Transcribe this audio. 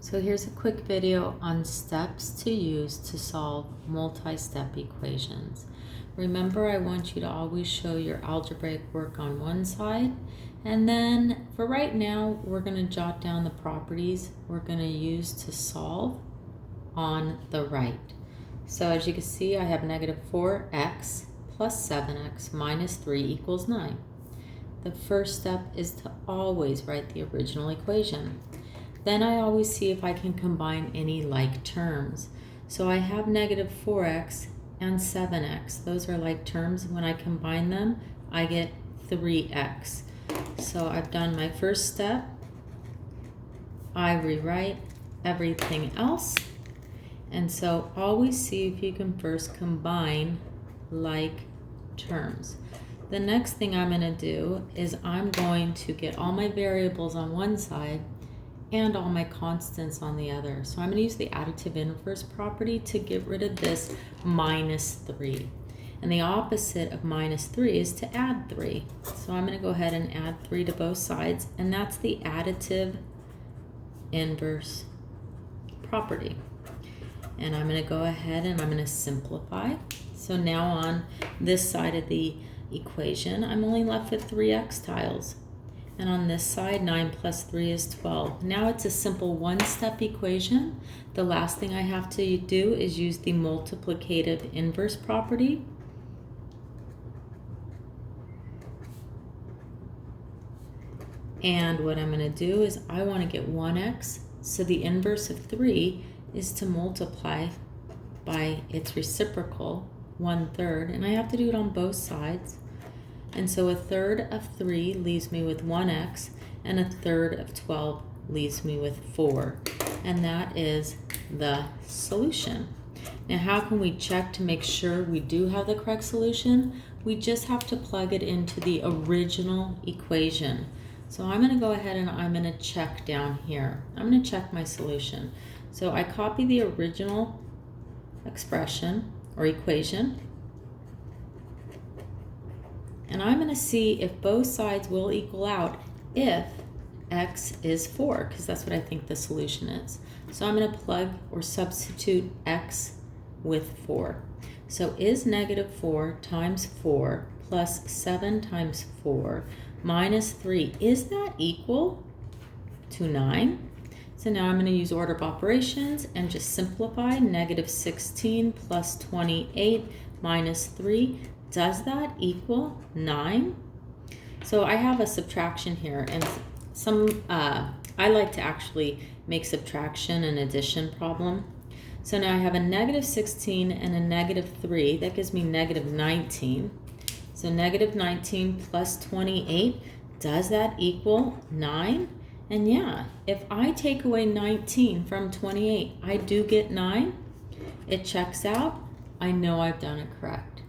So here's a quick video on steps to use to solve multi-step equations. Remember, I want you to always show your algebraic work on one side, and then for right now we're going to jot down the properties we're going to use to solve on the right. So as you can see, I have negative 4x plus 7x minus 3 equals 9. The first step is to always write the original equation. Then I always see if I can combine any like terms. So I have negative 4x and 7x. Those are like terms. When I combine them, I get 3x. So I've done my first step. I rewrite everything else. And so always see if you can first combine like terms. The next thing I'm going to do is I'm going to get all my variables on one side and all my constants on the other. So I'm going to use the additive inverse property to get rid of this minus 3. And the opposite of minus 3 is to add 3. So I'm going to go ahead and add 3 to both sides, and that's the additive inverse property. And I'm going to go ahead and I'm going to simplify. So now on this side of the equation, I'm only left with 3x tiles. And on this side, 9 plus 3 is 12. Now it's a simple one-step equation. The last thing I have to do is use the multiplicative inverse property. And what I'm going to do is I want to get 1x. So the inverse of 3 is to multiply by its reciprocal, 1/3. And I have to do it on both sides. And so a third of 3 leaves me with 1x, and a third of 12 leaves me with 4. And that is the solution. Now, how can we check to make sure we do have the correct solution? We just have to plug it into the original equation. So I'm going to go ahead and I'm going to check down here. I'm going to check my solution. So I copy the original expression or equation. And I'm going to see if both sides will equal out if x is 4, because that's what I think the solution is. So I'm going to plug or substitute x with 4. So is negative 4 times 4 plus 7 times 4 minus 3, is that equal to 9? So now I'm going to use order of operations and just simplify. Negative 16 plus 28 minus 3. Does that equal 9? So I have a subtraction here, and I like to actually make subtraction and addition problem. So now I have a negative 16 and a negative 3. That gives me negative 19. So negative 19 plus 28, does that equal 9? And yeah, if I take away 19 from 28, I do get 9. It checks out. I know I've done it correct.